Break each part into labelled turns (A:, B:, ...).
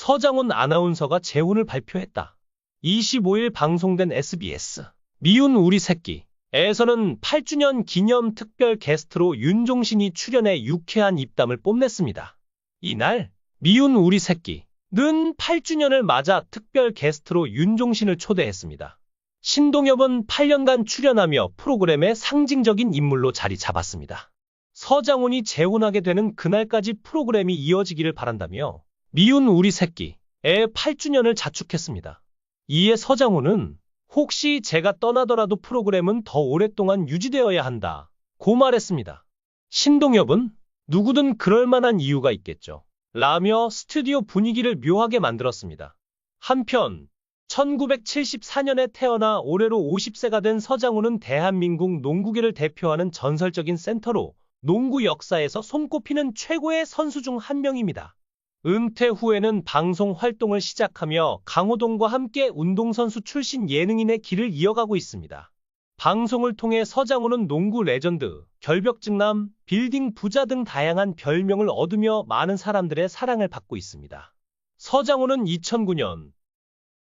A: 서장훈 아나운서가 재혼을 발표했다. 25일 방송된 SBS 미운 우리 새끼에서는 8주년 기념 특별 게스트로 윤종신이 출연해 유쾌한 입담을 뽐냈습니다. 이날 미운 우리 새끼는 8주년을 맞아 특별 게스트로 윤종신을 초대했습니다. 신동엽은 8년간 출연하며 프로그램의 상징적인 인물로 자리 잡았습니다. 서장훈이 재혼하게 되는 그날까지 프로그램이 이어지기를 바란다며 미운 우리 새끼의 8주년을 자축했습니다. 이에 서장훈은 혹시 제가 떠나더라도 프로그램은 더 오랫동안 유지되어야 한다고 말했습니다. 신동엽은 누구든 그럴 만한 이유가 있겠죠 라며 스튜디오 분위기를 묘하게 만들었습니다. 한편 1974년에 태어나 올해로 50세가 된 서장훈은 대한민국 농구계를 대표하는 전설적인 센터로 농구 역사에서 손꼽히는 최고의 선수 중 한 명입니다. 은퇴 후에는 방송 활동을 시작하며 강호동과 함께 운동선수 출신 예능인의 길을 이어가고 있습니다. 방송을 통해 서장훈은 농구 레전드, 결벽증남, 빌딩 부자 등 다양한 별명을 얻으며 많은 사람들의 사랑을 받고 있습니다. 서장훈은 2009년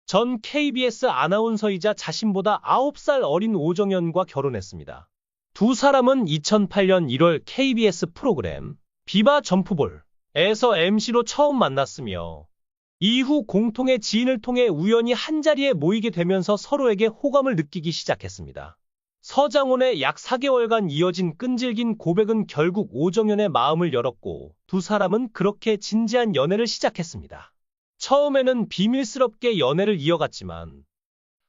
A: 전 KBS 아나운서이자 자신보다 9살 어린 오정연과 결혼했습니다. 두 사람은 2008년 1월 KBS 프로그램 비바 점프볼에서 MC로 처음 만났으며 이후 공통의 지인을 통해 우연히 한자리에 모이게 되면서 서로에게 호감을 느끼기 시작했습니다. 서장훈의 약 4개월간 이어진 끈질긴 고백은 결국 오정연의 마음을 열었고 두 사람은 그렇게 진지한 연애를 시작했습니다. 처음에는 비밀스럽게 연애를 이어갔지만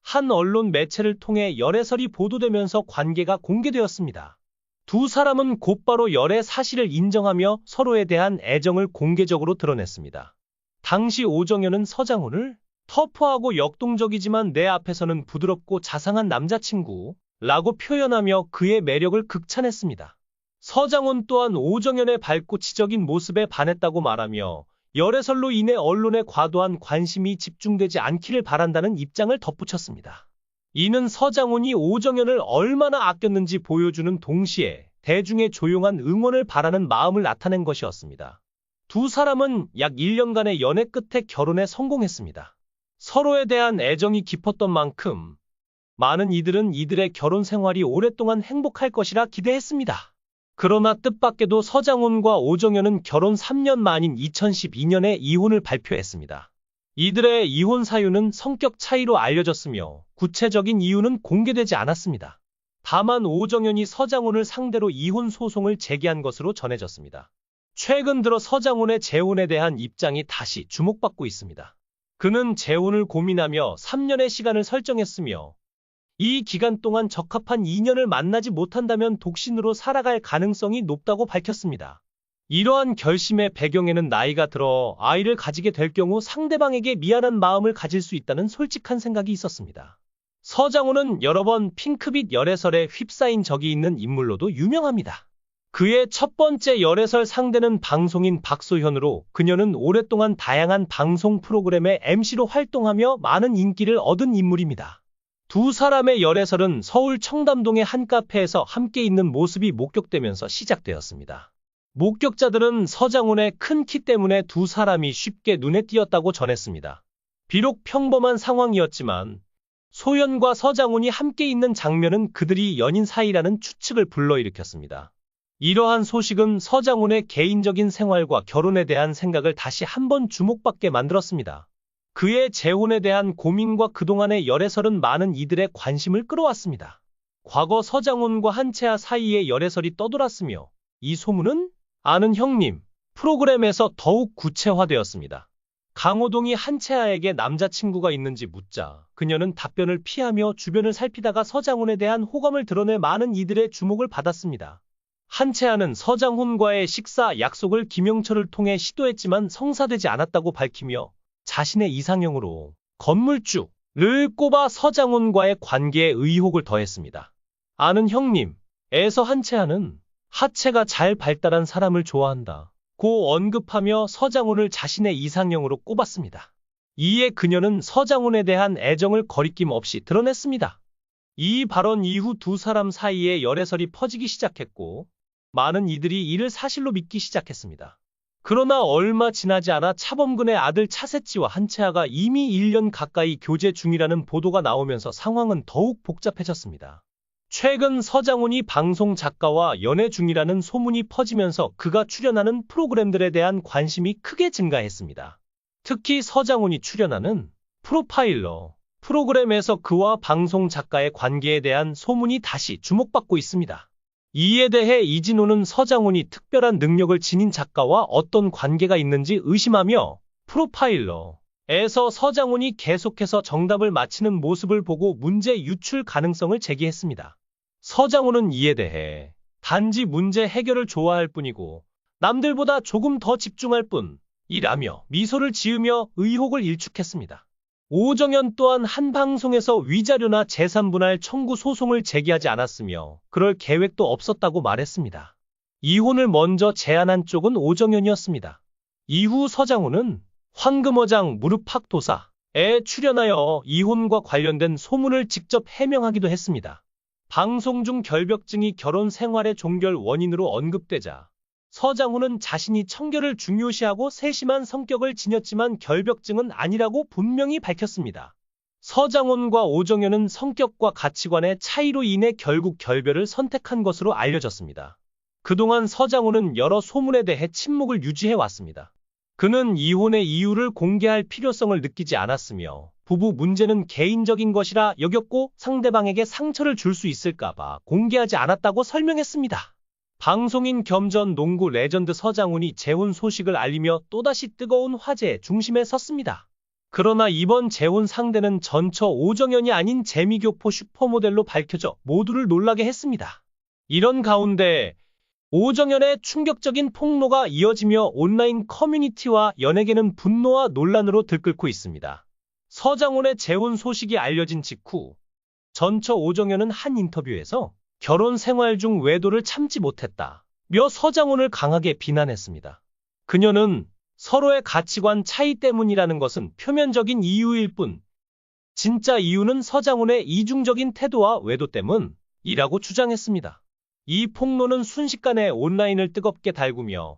A: 한 언론 매체를 통해 열애설이 보도되면서 관계가 공개되었습니다. 두 사람은 곧바로 열애 사실을 인정하며 서로에 대한 애정을 공개적으로 드러냈습니다. 당시 오정연은 서장훈을 터프하고 역동적이지만 내 앞에서는 부드럽고 자상한 남자친구라고 표현하며 그의 매력을 극찬했습니다. 서장훈 또한 오정연의 밝고 지적인 모습에 반했다고 말하며 열애설로 인해 언론의 과도한 관심이 집중되지 않기를 바란다는 입장을 덧붙였습니다. 이는 서장훈이 오정연을 얼마나 아꼈는지 보여주는 동시에 대중의 조용한 응원을 바라는 마음을 나타낸 것이었습니다. 두 사람은 약 1년간의 연애 끝에 결혼에 성공했습니다. 서로에 대한 애정이 깊었던 만큼 많은 이들은 이들의 결혼 생활이 오랫동안 행복할 것이라 기대했습니다. 그러나 뜻밖에도 서장훈과 오정연은 결혼 3년 만인 2012년에 이혼을 발표했습니다. 이들의 이혼 사유는 성격 차이로 알려졌으며 구체적인 이유는 공개되지 않았습니다. 다만 오정연이 서장훈을 상대로 이혼 소송을 제기한 것으로 전해졌습니다. 최근 들어 서장훈의 재혼에 대한 입장이 다시 주목받고 있습니다. 그는 재혼을 고민하며 3년의 시간을 설정했으며 이 기간 동안 적합한 인연을 만나지 못한다면 독신으로 살아갈 가능성이 높다고 밝혔습니다. 이러한 결심의 배경에는 나이가 들어 아이를 가지게 될 경우 상대방에게 미안한 마음을 가질 수 있다는 솔직한 생각이 있었습니다. 서장훈은 여러 번 핑크빛 열애설에 휩싸인 적이 있는 인물로도 유명합니다. 그의 첫 번째 열애설 상대는 방송인 박소현으로 그녀는 오랫동안 다양한 방송 프로그램의 MC로 활동하며 많은 인기를 얻은 인물입니다. 두 사람의 열애설은 서울 청담동의 한 카페에서 함께 있는 모습이 목격되면서 시작되었습니다. 목격자들은 서장훈의 큰 키 때문에 두 사람이 쉽게 눈에 띄었다고 전했습니다. 비록 평범한 상황이었지만 소연과 서장훈이 함께 있는 장면은 그들이 연인 사이라는 추측을 불러일으켰습니다. 이러한 소식은 서장훈의 개인적인 생활과 결혼에 대한 생각을 다시 한번 주목받게 만들었습니다. 그의 재혼에 대한 고민과 그동안의 열애설은 많은 이들의 관심을 끌어왔습니다. 과거 서장훈과 한채아 사이의 열애설이 떠돌았으며 이 소문은 아는 형님 프로그램에서 더욱 구체화되었습니다. 강호동이 한채아에게 남자친구가 있는지 묻자 그녀는 답변을 피하며 주변을 살피다가 서장훈에 대한 호감을 드러내 많은 이들의 주목을 받았습니다. 한채아는 서장훈과의 식사 약속을 김영철을 통해 시도했지만 성사되지 않았다고 밝히며 자신의 이상형으로 건물주를 꼽아 서장훈과의 관계에 의혹을 더했습니다. 아는 형님에서 한채아는 하체가 잘 발달한 사람을 좋아한다고 언급하며 서장훈을 자신의 이상형으로 꼽았습니다. 이에 그녀는 서장훈에 대한 애정을 거리낌 없이 드러냈습니다. 이 발언 이후 두 사람 사이에 열애설이 퍼지기 시작했고 많은 이들이 이를 사실로 믿기 시작했습니다. 그러나 얼마 지나지 않아 차범근의 아들 차세치와 한채아가 이미 1년 가까이 교제 중이라는 보도가 나오면서 상황은 더욱 복잡해졌습니다. 최근 서장훈이 방송 작가와 연애 중이라는 소문이 퍼지면서 그가 출연하는 프로그램들에 대한 관심이 크게 증가했습니다. 특히 서장훈이 출연하는 프로파일러 프로그램에서 그와 방송 작가의 관계에 대한 소문이 다시 주목받고 있습니다. 이에 대해 이진호는 서장훈이 특별한 능력을 지닌 작가와 어떤 관계가 있는지 의심하며 프로파일러에서 서장훈이 계속해서 정답을 맞히는 모습을 보고 문제 유출 가능성을 제기했습니다. 서장훈은 이에 대해 단지 문제 해결을 좋아할 뿐이고 남들보다 조금 더 집중할 뿐이라며 미소를 지으며 의혹을 일축했습니다. 오정연 또한 한 방송에서 위자료나 재산분할 청구 소송을 제기하지 않았으며 그럴 계획도 없었다고 말했습니다. 이혼을 먼저 제안한 쪽은 오정연이었습니다. 이후 서장훈은 황금어장 무릎팍도사에 출연하여 이혼과 관련된 소문을 직접 해명하기도 했습니다. 방송 중 결벽증이 결혼 생활의 종결 원인으로 언급되자 서장훈은 자신이 청결을 중요시하고 세심한 성격을 지녔지만 결벽증은 아니라고 분명히 밝혔습니다. 서장훈과 오정연은 성격과 가치관의 차이로 인해 결국 결별을 선택한 것으로 알려졌습니다. 그동안 서장훈은 여러 소문에 대해 침묵을 유지해왔습니다. 그는 이혼의 이유를 공개할 필요성을 느끼지 않았으며 부부 문제는 개인적인 것이라 여겼고 상대방에게 상처를 줄 수 있을까봐 공개하지 않았다고 설명했습니다. 방송인 겸 전 농구 레전드 서장훈이 재혼 소식을 알리며 또다시 뜨거운 화제의 중심에 섰습니다. 그러나 이번 재혼 상대는 전처 오정연이 아닌 재미교포 슈퍼모델로 밝혀져 모두를 놀라게 했습니다. 이런 가운데 오정연의 충격적인 폭로가 이어지며 온라인 커뮤니티와 연예계는 분노와 논란으로 들끓고 있습니다. 서장훈의 재혼 소식이 알려진 직후 전처 오정연은 한 인터뷰에서 결혼 생활 중 외도를 참지 못했다며 서장훈을 강하게 비난했습니다. 그녀는 서로의 가치관 차이 때문이라는 것은 표면적인 이유일 뿐, 진짜 이유는 서장훈의 이중적인 태도와 외도 때문이라고 주장했습니다. 이 폭로는 순식간에 온라인을 뜨겁게 달구며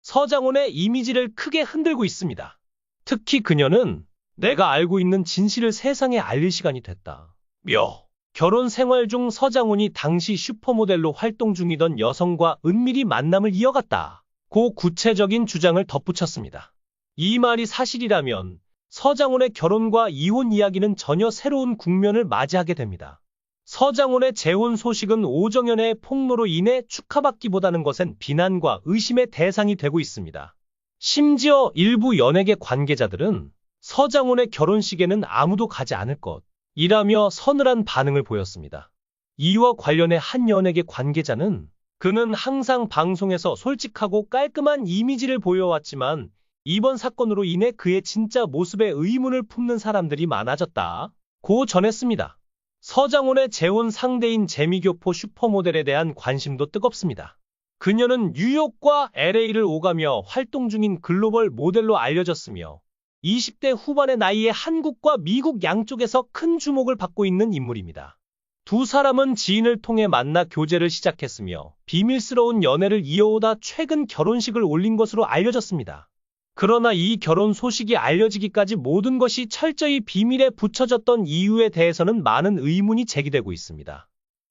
A: 서장훈의 이미지를 크게 흔들고 있습니다. 특히 그녀는 내가 알고 있는 진실을 세상에 알릴 시간이 됐다며 결혼 생활 중 서장훈이 당시 슈퍼모델로 활동 중이던 여성과 은밀히 만남을 이어갔다고 구체적인 주장을 덧붙였습니다. 이 말이 사실이라면 서장훈의 결혼과 이혼 이야기는 전혀 새로운 국면을 맞이하게 됩니다. 서장훈의 재혼 소식은 오정연의 폭로로 인해 축하받기보다는 것은 비난과 의심의 대상이 되고 있습니다. 심지어 일부 연예계 관계자들은 서장훈의 결혼식에는 아무도 가지 않을 것이라며 서늘한 반응을 보였습니다. 이와 관련해 한 연예계 관계자는 그는 항상 방송에서 솔직하고 깔끔한 이미지를 보여왔지만 이번 사건으로 인해 그의 진짜 모습에 의문을 품는 사람들이 많아졌다고 전했습니다. 서장훈의 재혼 상대인 재미교포 슈퍼모델에 대한 관심도 뜨겁습니다. 그녀는 뉴욕과 LA를 오가며 활동 중인 글로벌 모델로 알려졌으며 20대 후반의 나이에 한국과 미국 양쪽에서 큰 주목을 받고 있는 인물입니다. 두 사람은 지인을 통해 만나 교제를 시작했으며 비밀스러운 연애를 이어오다 최근 결혼식을 올린 것으로 알려졌습니다. 그러나 이 결혼 소식이 알려지기까지 모든 것이 철저히 비밀에 붙여졌던 이유에 대해서는 많은 의문이 제기되고 있습니다.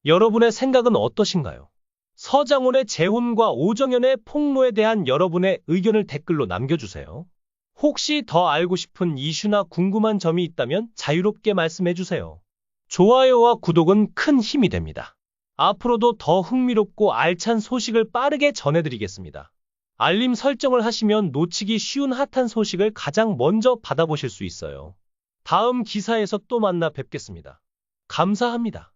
A: 여러분의 생각은 어떠신가요? 서장훈의 재혼과 오정연의 폭로에 대한 여러분의 의견을 댓글로 남겨주세요. 혹시 더 알고 싶은 이슈나 궁금한 점이 있다면 자유롭게 말씀해주세요. 좋아요와 구독은 큰 힘이 됩니다. 앞으로도 더 흥미롭고 알찬 소식을 빠르게 전해드리겠습니다. 알림 설정을 하시면 놓치기 쉬운 핫한 소식을 가장 먼저 받아보실 수 있어요. 다음 기사에서 또 만나 뵙겠습니다. 감사합니다.